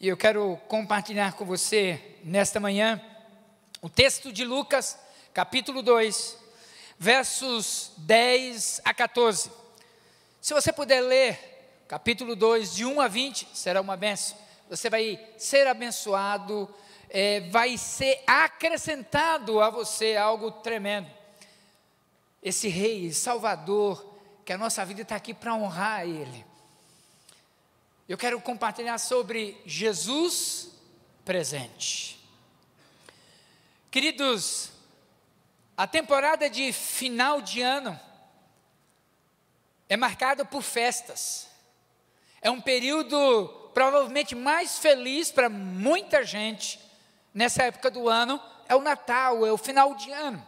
E eu quero compartilhar com você, nesta manhã, o texto de Lucas, capítulo 2, versos 10 a 14. Se você puder ler, capítulo 2, de 1 a 20, será uma bênção. Você vai ser abençoado, vai ser acrescentado a você algo tremendo. Esse Rei, Salvador, que a nossa vida está aqui para honrar Ele. Eu quero compartilhar sobre Jesus presente. Queridos, a temporada de final de ano é marcada por festas. É um período provavelmente mais feliz para muita gente nessa época do ano. É o Natal, é o final de ano.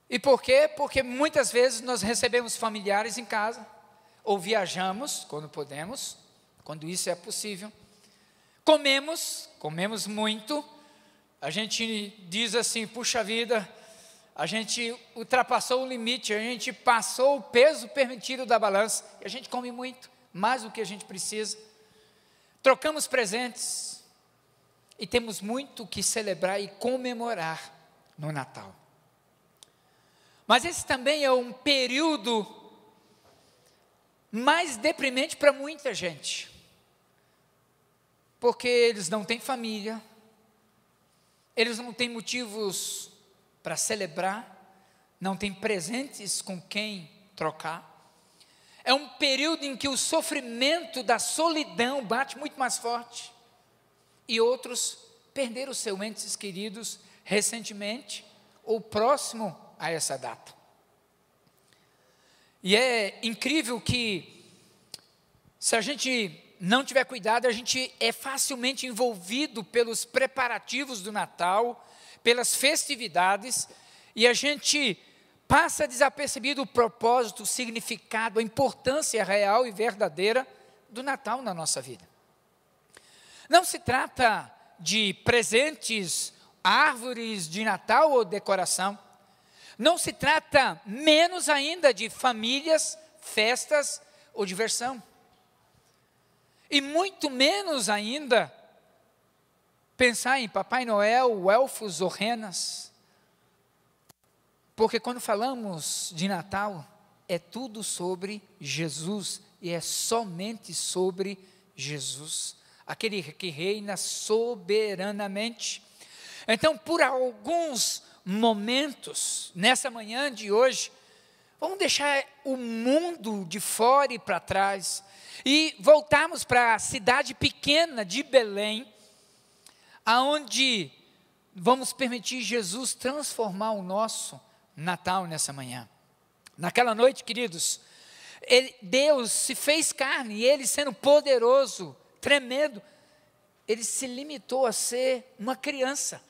E por quê? Porque muitas vezes nós recebemos familiares em casa, ou viajamos, quando podemos, quando isso é possível. Comemos muito. A gente diz assim, puxa vida, a gente ultrapassou o limite, a gente passou o peso permitido da balança, e a gente come muito, mais do que a gente precisa. Trocamos presentes, e temos muito que celebrar e comemorar no Natal. Mas esse também é um período mais deprimente para muita gente, porque eles não têm família, eles não têm motivos para celebrar, não têm presentes com quem trocar. É um período em que o sofrimento da solidão bate muito mais forte, e outros perderam seus entes queridos recentemente, ou próximo a essa data. E é incrível que, se a gente não tiver cuidado, a gente é facilmente envolvido pelos preparativos do Natal, pelas festividades, e a gente passa desapercebido o propósito, o significado, a importância real e verdadeira do Natal na nossa vida. Não se trata de presentes, árvores de Natal ou decoração. Não se trata menos ainda de famílias, festas ou diversão. E muito menos ainda pensar em Papai Noel, elfos ou renas. Porque quando falamos de Natal, é tudo sobre Jesus e é somente sobre Jesus, aquele que reina soberanamente. Então, por alguns momentos, nessa manhã de hoje, vamos deixar o mundo de fora e para trás, e voltarmos para a cidade pequena de Belém, aonde vamos permitir Jesus transformar o nosso Natal nessa manhã. Naquela noite, queridos, Deus se fez carne, e Ele sendo poderoso, tremendo, Ele se limitou a ser uma criança,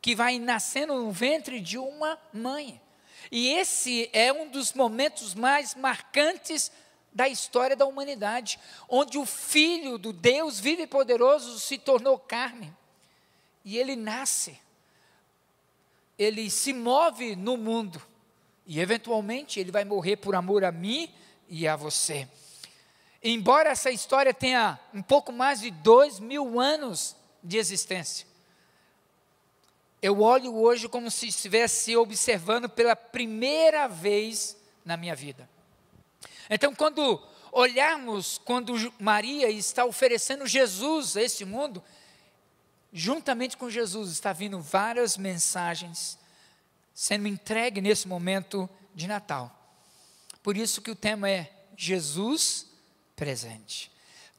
que vai nascendo no ventre de uma mãe. E esse é um dos momentos mais marcantes da história da humanidade, onde o Filho do Deus vivo e poderoso se tornou carne. E Ele nasce, Ele se move no mundo, e eventualmente Ele vai morrer por amor a mim e a você. Embora essa história tenha um pouco mais de 2000 anos de existência, eu olho hoje como se estivesse observando pela primeira vez na minha vida. Então, quando olharmos, quando Maria está oferecendo Jesus a esse mundo, juntamente com Jesus está vindo várias mensagens sendo entregue nesse momento de Natal. Por isso que o tema é Jesus presente.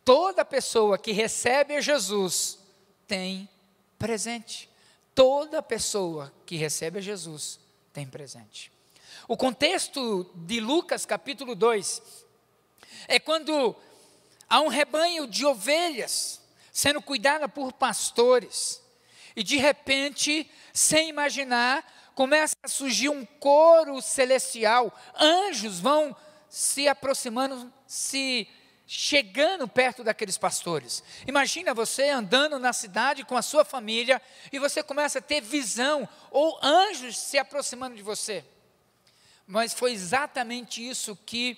Toda pessoa que recebe a Jesus tem presente. Toda pessoa que recebe a Jesus tem presente. O contexto de Lucas capítulo 2 é quando há um rebanho de ovelhas sendo cuidada por pastores, e de repente, sem imaginar, começa a surgir um coro celestial, anjos vão se aproximando, chegando perto daqueles pastores. Imagina você andando na cidade com a sua família, e você começa a ter visão, ou anjos se aproximando de você. Mas foi exatamente isso que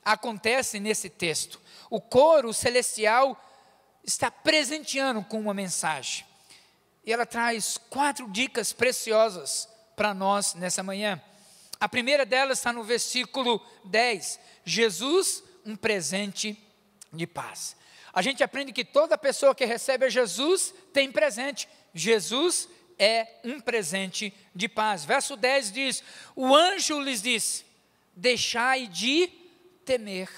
acontece nesse texto. O coro celestial está presenteando com uma mensagem. E ela traz 4 dicas preciosas para nós nessa manhã. A primeira delas está no versículo 10. Jesus, um presente de paz. A gente aprende que toda pessoa que recebe a Jesus tem presente. Jesus é um presente de paz. Verso 10 diz: o anjo lhes disse: deixai de temer.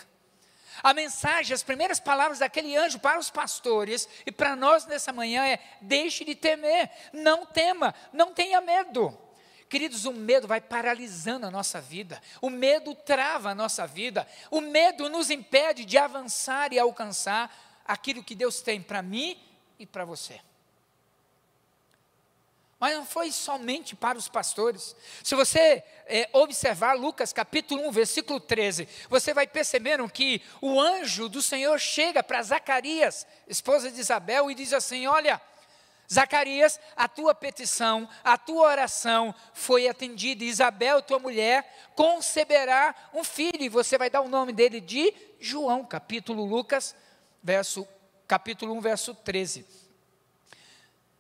A mensagem, as primeiras palavras daquele anjo para os pastores e para nós nessa manhã é: deixe de temer, não tema, não tenha medo. Queridos, o medo vai paralisando a nossa vida, o medo trava a nossa vida, o medo nos impede de avançar e alcançar aquilo que Deus tem para mim e para você. Mas não foi somente para os pastores. Se você observar Lucas capítulo 1, versículo 13, você vai percebendo que o anjo do Senhor chega para Zacarias, esposa de Isabel, e diz assim: olha, Zacarias, a tua petição, a tua oração foi atendida. Isabel, tua mulher, conceberá um filho, e você vai dar o nome dele de João, capítulo 1, verso 13.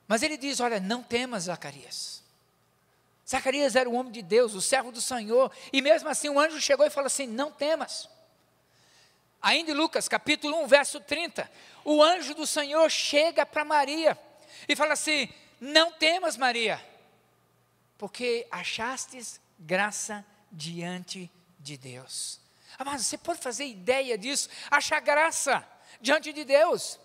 Mas ele diz: olha, não temas, Zacarias. Zacarias era o homem de Deus, o servo do Senhor, e mesmo assim o anjo chegou e falou assim: não temas. Ainda em Lucas, capítulo 1, verso 30, o anjo do Senhor chega para Maria e fala assim: não temas, Maria, porque achastes graça diante de Deus. Mas você pode fazer ideia disso? Achar graça diante de Deus.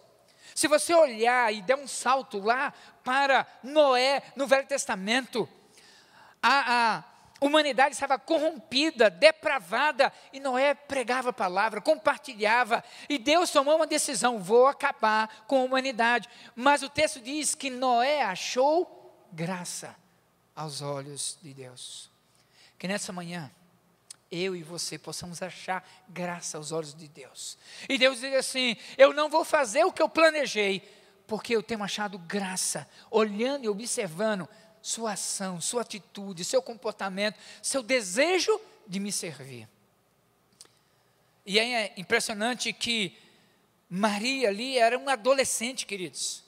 Se você olhar e der um salto lá para Noé, no Velho Testamento, a humanidade estava corrompida, depravada, e Noé pregava a palavra, compartilhava, e Deus tomou uma decisão: vou acabar com a humanidade. Mas o texto diz que Noé achou graça aos olhos de Deus. Que nessa manhã, eu e você possamos achar graça aos olhos de Deus. E Deus diz assim: eu não vou fazer o que eu planejei, porque eu tenho achado graça, olhando e observando sua ação, sua atitude, seu comportamento, seu desejo de me servir. E é impressionante que Maria ali era uma adolescente, queridos,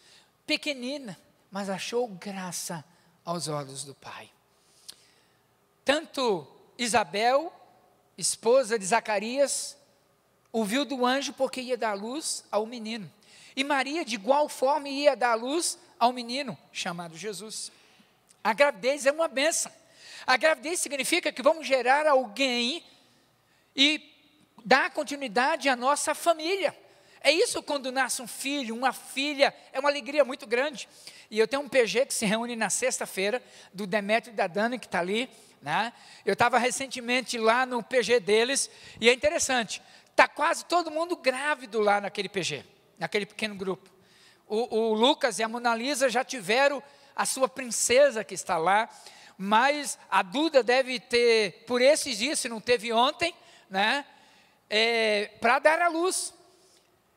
pequenina, mas achou graça aos olhos do Pai. Tanto Isabel, esposa de Zacarias, ouviu do anjo porque ia dar luz ao menino. E Maria, de igual forma, ia dar luz ao menino chamado Jesus. A gravidez é uma bênção. A gravidez significa que vamos gerar alguém e dar continuidade à nossa família. É isso quando nasce um filho, uma filha, é uma alegria muito grande. E eu tenho um PG que se reúne na sexta-feira, do Demétrio e da Dani, que está ali, né? Eu estava recentemente lá no PG deles, e é interessante, está quase todo mundo grávido lá naquele PG, naquele pequeno grupo. O Lucas e a Mona Lisa já tiveram a sua princesa que está lá, mas a Duda deve ter, por esses dias, se não teve ontem, né, para dar à luz.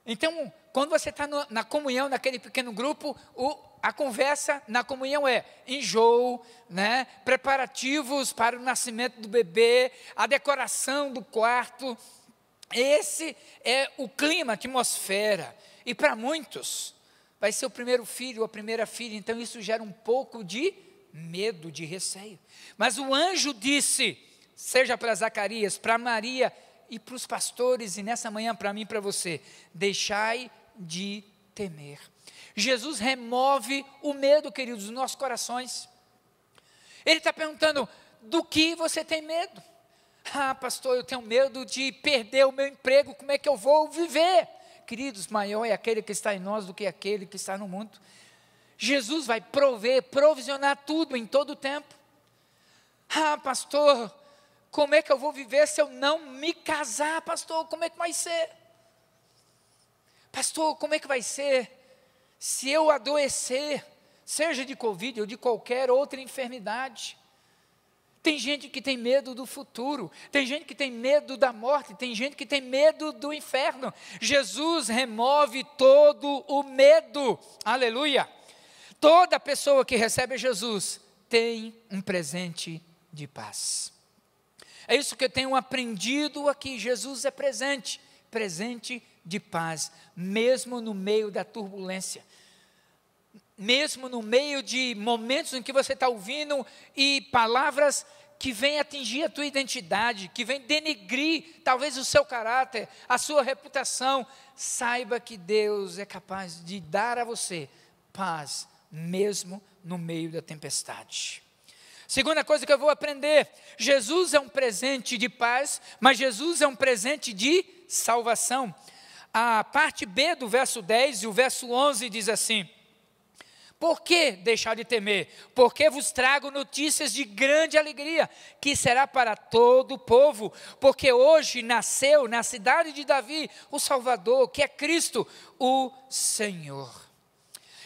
Então, quando você está na comunhão, naquele pequeno grupo, a conversa na comunhão é enjoo, né, preparativos para o nascimento do bebê, a decoração do quarto. Esse é o clima, a atmosfera. E para muitos, vai ser o primeiro filho ou a primeira filha, então isso gera um pouco de medo, de receio. Mas o anjo disse, seja para Zacarias, para Maria e para os pastores, e nessa manhã para mim e para você: deixai de temer. Jesus remove o medo, queridos, dos nossos corações. Ele está perguntando: do que você tem medo? Ah, pastor, eu tenho medo de perder o meu emprego, como é que eu vou viver? Queridos, maior é aquele que está em nós do que aquele que está no mundo. Jesus vai provisionar tudo em todo o tempo. Ah, pastor, como é que eu vou viver se eu não me casar? Pastor, como é que vai ser? Pastor, como é que vai ser se eu adoecer, seja de Covid ou de qualquer outra enfermidade? Tem gente que tem medo do futuro, tem gente que tem medo da morte, tem gente que tem medo do inferno. Jesus remove todo o medo, aleluia. Toda pessoa que recebe Jesus tem um presente de paz. É isso que eu tenho aprendido aqui: Jesus é presente, presente de paz, mesmo no meio da turbulência, mesmo no meio de momentos em que você está ouvindo e palavras que vêm atingir a tua identidade, que vêm denegrir talvez o seu caráter, a sua reputação. Saiba que Deus é capaz de dar a você paz, mesmo no meio da tempestade. Segunda coisa que eu vou aprender: Jesus é um presente de paz, mas Jesus é um presente de salvação. A parte B do verso 10 e o verso 11 diz assim: por que deixar de temer? Porque vos trago notícias de grande alegria, que será para todo o povo, porque hoje nasceu na cidade de Davi o Salvador, que é Cristo, o Senhor.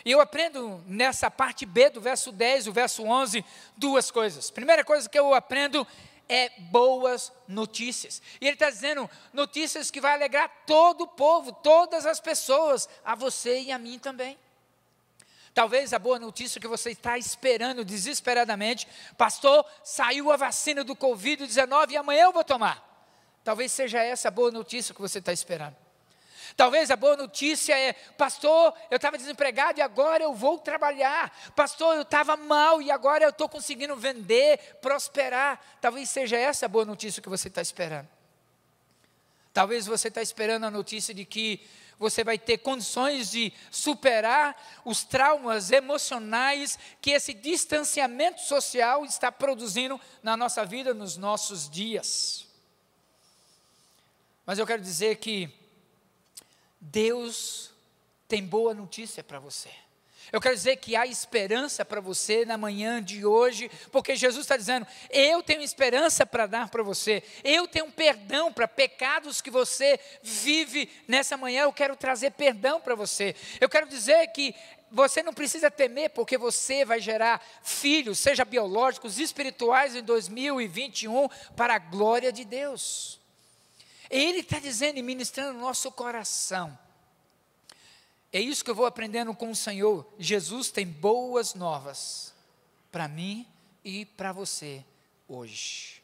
E eu aprendo nessa parte B do verso 10, o verso 11, duas coisas. Primeira coisa que eu aprendo é boas notícias. E ele está dizendo notícias que vai alegrar todo o povo, todas as pessoas, a você e a mim também. Talvez a boa notícia que você está esperando desesperadamente: pastor, saiu a vacina do Covid-19 e amanhã eu vou tomar. Talvez seja essa a boa notícia que você está esperando. Talvez a boa notícia é: pastor, eu estava desempregado e agora eu vou trabalhar. Pastor, eu estava mal e agora eu estou conseguindo vender, prosperar. Talvez seja essa a boa notícia que você está esperando. Talvez você está esperando a notícia de que você vai ter condições de superar os traumas emocionais que esse distanciamento social está produzindo na nossa vida, nos nossos dias. Mas eu quero dizer que Deus tem boa notícia para você. Eu quero dizer que há esperança para você na manhã de hoje, porque Jesus está dizendo: eu tenho esperança para dar para você, eu tenho um perdão para pecados que você vive nessa manhã. Eu quero trazer perdão para você. Eu quero dizer que você não precisa temer, porque você vai gerar filhos, seja biológicos, espirituais, em 2021, para a glória de Deus. Ele está dizendo e ministrando no nosso coração. É isso que eu vou aprendendo com o Senhor. Jesus tem boas novas para mim e para você hoje.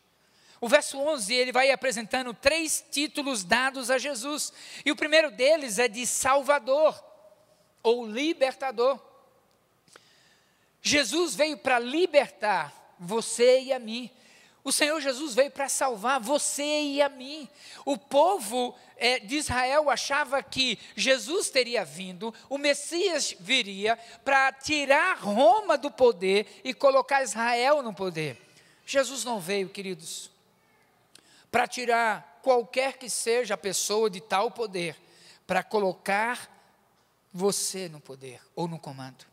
O verso 11, ele vai apresentando 3 títulos dados a Jesus. E o primeiro deles é de Salvador, ou libertador. Jesus veio para libertar você e a mim. O Senhor Jesus veio para salvar você e a mim. O povo de Israel achava que Jesus teria vindo, o Messias viria para tirar Roma do poder e colocar Israel no poder. Jesus não veio, queridos, para tirar qualquer que seja a pessoa de tal poder, para colocar você no poder ou no comando.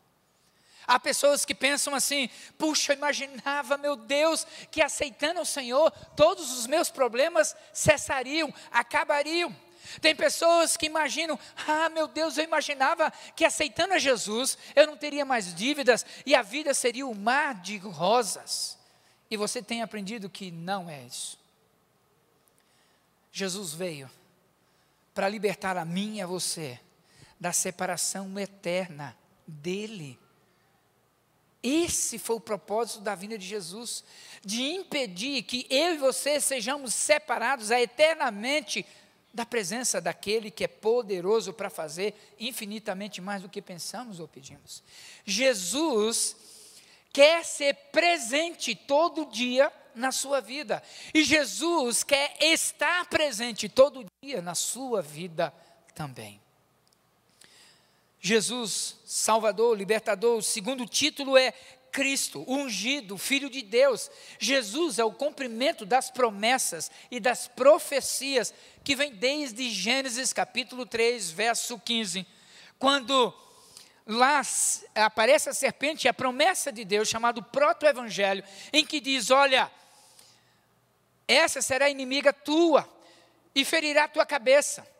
Há pessoas que pensam assim: puxa, eu imaginava, meu Deus, que aceitando o Senhor, todos os meus problemas cessariam, acabariam. Tem pessoas que imaginam: ah, meu Deus, eu imaginava que aceitando a Jesus, eu não teria mais dívidas e a vida seria um mar de rosas. E você tem aprendido que não é isso. Jesus veio para libertar a mim e a você da separação eterna dEle. Esse foi o propósito da vinda de Jesus, de impedir que eu e você sejamos separados eternamente da presença daquele que é poderoso para fazer infinitamente mais do que pensamos ou pedimos. Jesus quer ser presente todo dia na sua vida, e Jesus quer estar presente todo dia na sua vida também. Jesus, Salvador, Libertador. O segundo título é Cristo, ungido, Filho de Deus. Jesus é o cumprimento das promessas e das profecias que vem desde Gênesis capítulo 3, verso 15. Quando lá aparece a serpente, a promessa de Deus, chamado proto-evangelho, em que diz: olha, essa será inimiga tua e ferirá a tua cabeça.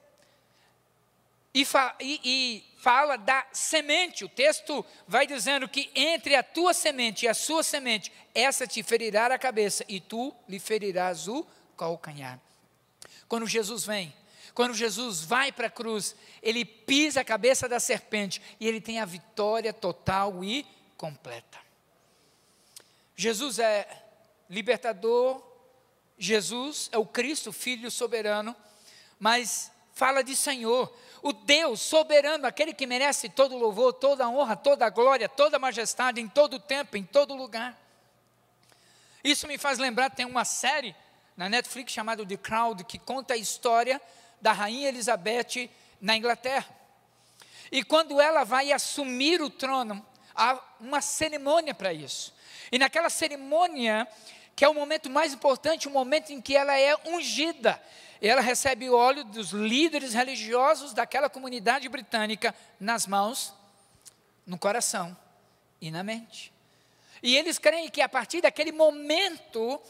E fala da semente. O texto vai dizendo que entre a tua semente e a sua semente, essa te ferirá a cabeça e tu lhe ferirás o calcanhar. Quando Jesus vem, quando Jesus vai para a cruz, ele pisa a cabeça da serpente e ele tem a vitória total e completa. Jesus é libertador, Jesus é o Cristo, Filho soberano, mas fala de Senhor, o Deus soberano, aquele que merece todo louvor, toda honra, toda glória, toda majestade, em todo tempo, em todo lugar. Isso me faz lembrar, tem uma série na Netflix chamada The Crown, que conta a história da rainha Elizabeth na Inglaterra. E quando ela vai assumir o trono, há uma cerimônia para isso. E naquela cerimônia, que é o momento mais importante, o momento em que ela é ungida, ela recebe o óleo dos líderes religiosos daquela comunidade britânica nas mãos, no coração e na mente. E eles creem que a partir daquele momento,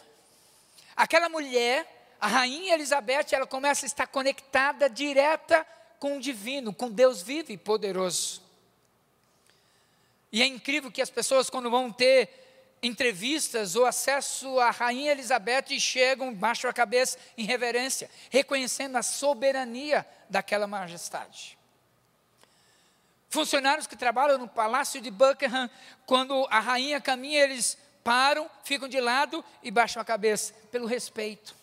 aquela mulher, a rainha Elizabeth, ela começa a estar conectada direta com o divino, com Deus vivo e poderoso. E é incrível que as pessoas, quando vão ter entrevistas ou acesso à rainha Elizabeth, chegam, baixam a cabeça em reverência, reconhecendo a soberania daquela majestade. Funcionários que trabalham no palácio de Buckingham, quando a rainha caminha, eles param, ficam de lado e baixam a cabeça, pelo respeito.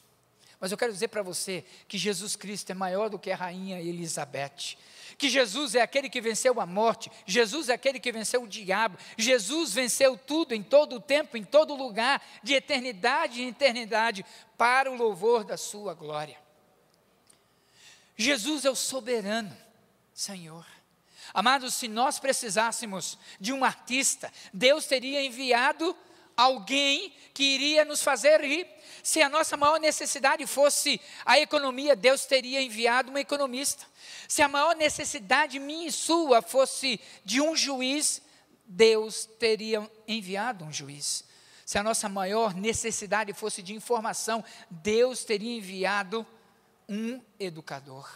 Mas eu quero dizer para você que Jesus Cristo é maior do que a rainha Elizabeth. Que Jesus é aquele que venceu a morte, Jesus é aquele que venceu o diabo, Jesus venceu tudo, em todo o tempo, em todo lugar, de eternidade em eternidade, para o louvor da sua glória. Jesus é o soberano Senhor. Amados, se nós precisássemos de um artista, Deus teria enviado alguém que iria nos fazer rir. Se a nossa maior necessidade fosse a economia, Deus teria enviado um economista. Se a maior necessidade minha e sua fosse de um juiz, Deus teria enviado um juiz. Se a nossa maior necessidade fosse de informação, Deus teria enviado um educador.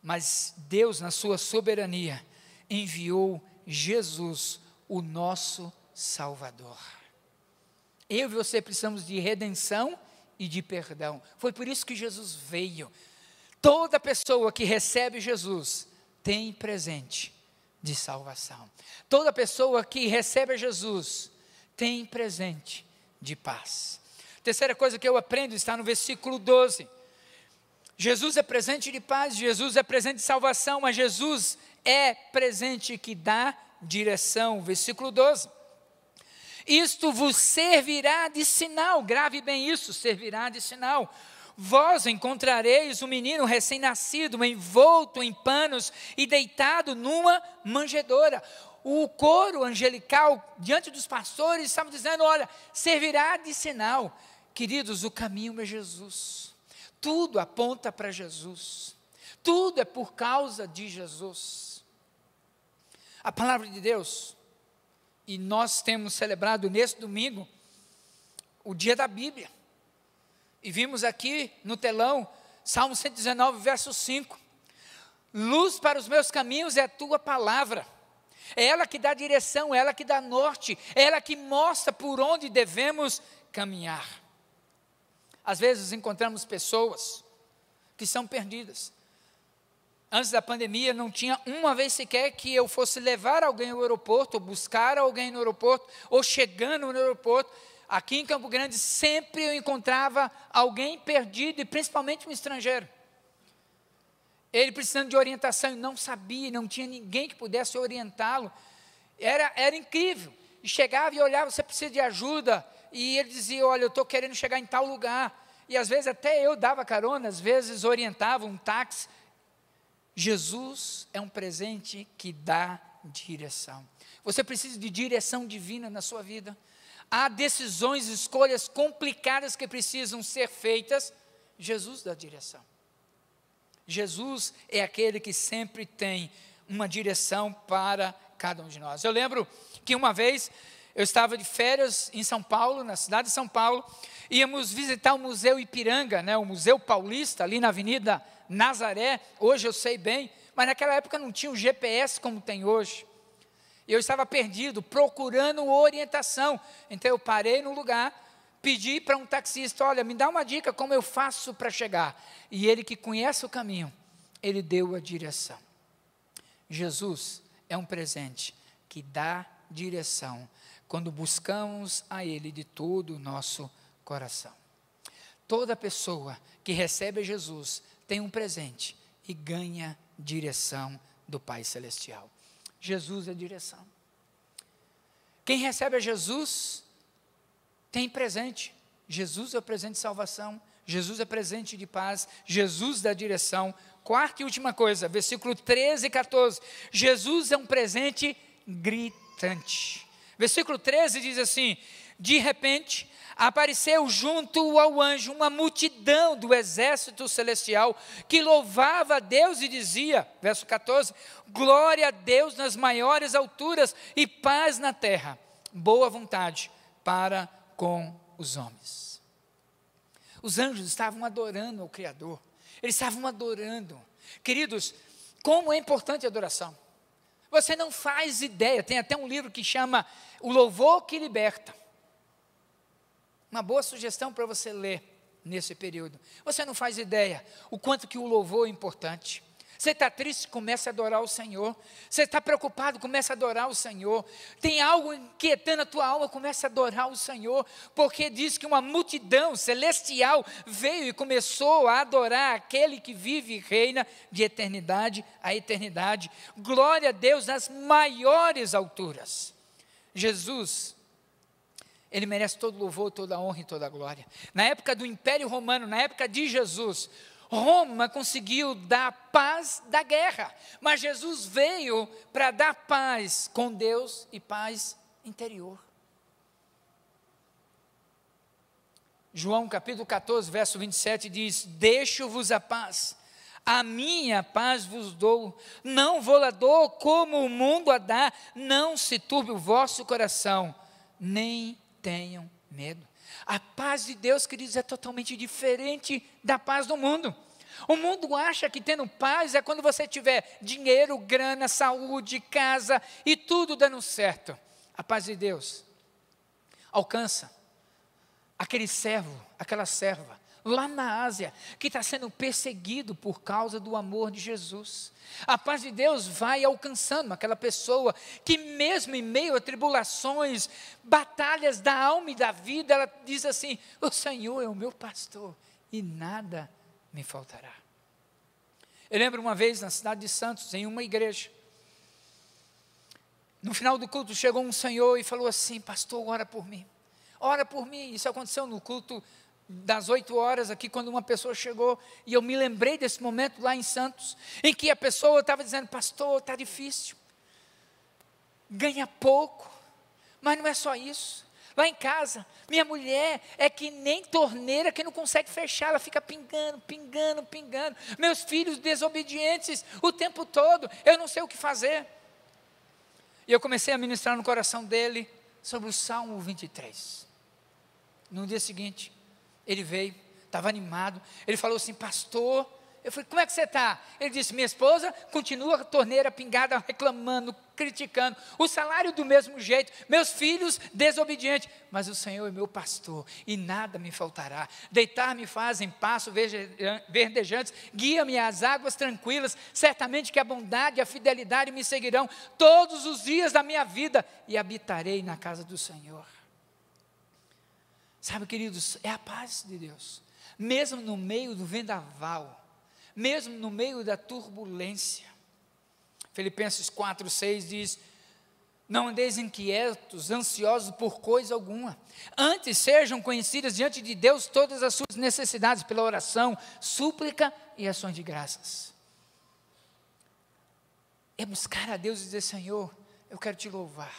Mas Deus, na sua soberania, enviou Jesus, o nosso Salvador. Eu e você precisamos de redenção e de perdão. Foi por isso que Jesus veio. Toda pessoa que recebe Jesus tem presente de salvação. Toda pessoa que recebe Jesus tem presente de paz. Terceira coisa que eu aprendo está no versículo 12. Jesus é presente de paz, Jesus é presente de salvação, mas Jesus é presente que dá direção. Versículo 12. Isto vos servirá de sinal, grave bem isso, servirá de sinal. Vós encontrareis um menino recém-nascido, envolto em panos e deitado numa manjedoura. O coro angelical, diante dos pastores, estava dizendo, olha, servirá de sinal. Queridos, o caminho é Jesus. Tudo aponta para Jesus. Tudo é por causa de Jesus. A palavra de Deus, e nós temos celebrado nesse domingo, o dia da Bíblia. E vimos aqui no telão, Salmo 119, verso 5. Luz para os meus caminhos é a tua palavra. É ela que dá direção, é ela que dá norte, é ela que mostra por onde devemos caminhar. Às vezes encontramos pessoas que são perdidas. Antes da pandemia não tinha uma vez sequer que eu fosse levar alguém ao aeroporto, ou buscar alguém no aeroporto, ou chegando no aeroporto. Aqui em Campo Grande sempre eu encontrava alguém perdido, e principalmente um estrangeiro. Ele precisando de orientação e não sabia, não tinha ninguém que pudesse orientá-lo. Era incrível. E chegava e olhava, você precisa de ajuda. E ele dizia, olha, eu estou querendo chegar em tal lugar. E às vezes até eu dava carona, às vezes orientava um táxi. Jesus é um presente que dá direção. Você precisa de direção divina na sua vida. Há decisões, escolhas complicadas que precisam ser feitas. Jesus dá direção. Jesus é aquele que sempre tem uma direção para cada um de nós. Eu lembro que uma vez eu estava de férias em São Paulo, na cidade de São Paulo, íamos visitar o Museu Ipiranga, o Museu Paulista, ali na Avenida Nazaré. Hoje eu sei bem, mas naquela época não tinha um GPS como tem hoje. Eu estava perdido, procurando orientação. Então eu parei no lugar, pedi para um taxista, olha, me dá uma dica como eu faço para chegar. E ele que conhece o caminho, ele deu a direção. Jesus é um presente que dá direção quando buscamos a Ele de todo o nosso coração. Toda pessoa que recebe Jesus tem um presente e ganha direção do Pai Celestial. Jesus é direção. Quem recebe a Jesus tem presente. Jesus é o presente de salvação. Jesus é presente de paz. Jesus dá direção. Quarta e última coisa, versículo 13 e 14. Jesus é um presente gritante. Versículo 13 diz assim: de repente apareceu junto ao anjo uma multidão do exército celestial que louvava a Deus e dizia, verso 14, glória a Deus nas maiores alturas e paz na terra, boa vontade para com os homens. Os anjos estavam adorando ao Criador, eles estavam adorando. Queridos, como é importante a adoração. Você não faz ideia, tem até um livro que chama O Louvor que Liberta. Uma boa sugestão para você ler nesse período. Você não faz ideia o quanto que o louvor é importante. Você está triste, comece a adorar o Senhor. Você está preocupado, comece a adorar o Senhor. Tem algo inquietando a tua alma, comece a adorar o Senhor. Porque diz que uma multidão celestial veio e começou a adorar aquele que vive e reina de eternidade a eternidade. Glória a Deus nas maiores alturas. Jesus, Ele merece todo louvor, toda a honra e toda a glória. Na época do Império Romano, na época de Jesus, Roma conseguiu dar paz da guerra, mas Jesus veio para dar paz com Deus e paz interior. João capítulo 14, verso 27 diz: deixo-vos a paz, a minha paz vos dou, não vou-la dou como o mundo a dá, não se turbe o vosso coração, nem tenham medo. A paz de Deus, queridos, é totalmente diferente da paz do mundo. O mundo acha que tendo paz é quando você tiver dinheiro, grana, saúde, casa e tudo dando certo. A paz de Deus alcança aquele servo, aquela serva, lá na Ásia, que está sendo perseguido por causa do amor de Jesus. A paz de Deus vai alcançando aquela pessoa que mesmo em meio a tribulações, batalhas da alma e da vida, ela diz assim: o Senhor é o meu pastor e nada me faltará. Eu lembro uma vez na cidade de Santos, em uma igreja, no final do culto chegou um senhor e falou assim: pastor, ora por mim. Ora por mim. Isso aconteceu no culto das 8 horas aqui, quando uma pessoa chegou, e eu me lembrei desse momento lá em Santos, em que a pessoa estava dizendo: pastor, está difícil, ganha pouco, mas não é só isso, lá em casa, minha mulher é que nem torneira que não consegue fechar, ela fica pingando, pingando, pingando, meus filhos desobedientes o tempo todo, eu não sei o que fazer. E eu comecei a ministrar no coração dele sobre o Salmo 23, no dia seguinte, ele veio, estava animado, ele falou assim: pastor, eu falei: como é que você está? Ele disse: minha esposa continua a torneira pingada, reclamando, criticando, o salário do mesmo jeito, meus filhos desobedientes, mas o Senhor é meu pastor, e nada me faltará, deitar-me faz em pasto verdejantes, guia-me às águas tranquilas, certamente que a bondade e a fidelidade me seguirão, todos os dias da minha vida, e habitarei na casa do Senhor. Sabe, queridos, é a paz de Deus, mesmo no meio do vendaval, mesmo no meio da turbulência. Filipenses 4:6 diz: não andeis inquietos, ansiosos por coisa alguma, antes sejam conhecidas diante de Deus todas as suas necessidades, pela oração, súplica e ações de graças. É buscar a Deus e dizer: Senhor, eu quero te louvar,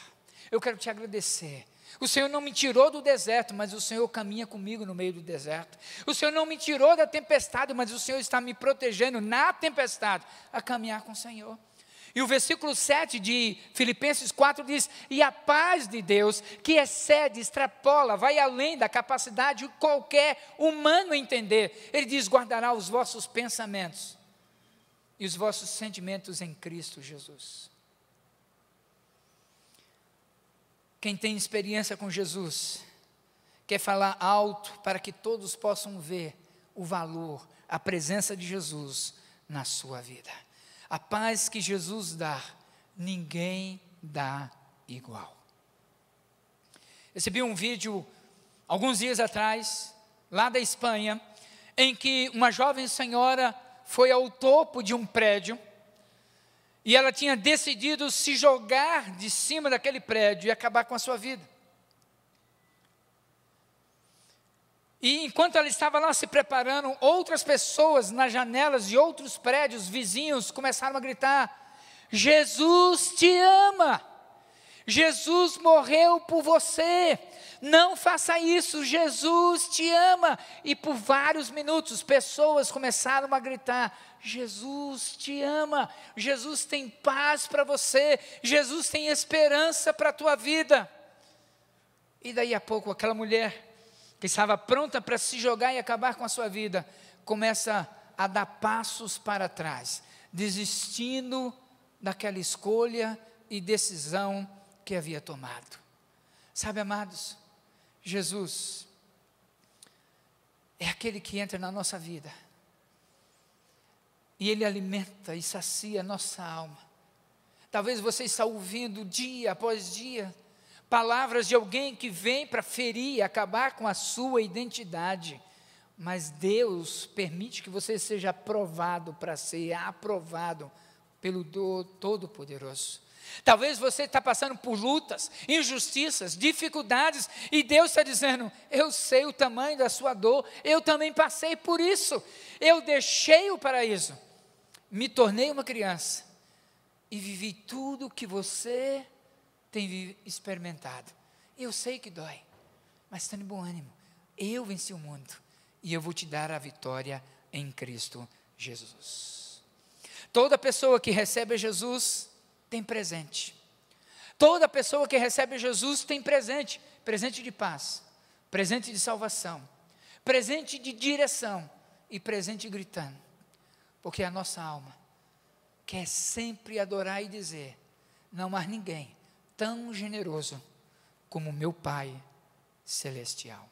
eu quero te agradecer. O Senhor não me tirou do deserto, mas o Senhor caminha comigo no meio do deserto. O Senhor não me tirou da tempestade, mas o Senhor está me protegendo na tempestade, a caminhar com o Senhor. E o versículo 7 de Filipenses 4 diz: e a paz de Deus, que excede, extrapola, vai além da capacidade de qualquer humano entender, ele diz: guardará os vossos pensamentos e os vossos sentimentos em Cristo Jesus. Quem tem experiência com Jesus, quer falar alto para que todos possam ver o valor, a presença de Jesus na sua vida. A paz que Jesus dá, ninguém dá igual. Recebi um vídeo, alguns dias atrás, lá da Espanha, em que uma jovem senhora foi ao topo de um prédio, e ela tinha decidido se jogar de cima daquele prédio e acabar com a sua vida. E enquanto ela estava lá se preparando, outras pessoas nas janelas de outros prédios vizinhos começaram a gritar: Jesus te ama, Jesus morreu por você, não faça isso, Jesus te ama. E por vários minutos, pessoas começaram a gritar: Jesus te ama, Jesus tem paz para você, Jesus tem esperança para a tua vida. E daí a pouco, aquela mulher que estava pronta para se jogar e acabar com a sua vida, começa a dar passos para trás, desistindo daquela escolha e decisão que havia tomado. Sabe, amados, Jesus é aquele que entra na nossa vida, e Ele alimenta e sacia a nossa alma. Talvez você está ouvindo dia após dia palavras de alguém que vem para ferir e acabar com a sua identidade, mas Deus permite que você seja aprovado para ser aprovado pelo Todo-Poderoso. Talvez você está passando por lutas, injustiças, dificuldades, e Deus está dizendo: eu sei o tamanho da sua dor, eu também passei por isso, eu deixei o paraíso, me tornei uma criança, e vivi tudo o que você tem experimentado. Eu sei que dói, mas está de bom ânimo, eu venci o mundo, e eu vou te dar a vitória em Cristo Jesus. Toda pessoa que recebe Jesus tem presente. Toda pessoa que recebe Jesus tem presente. Presente de paz, presente de salvação, presente de direção e presente gritando. Porque a nossa alma quer sempre adorar e dizer: não há ninguém tão generoso como meu Pai Celestial.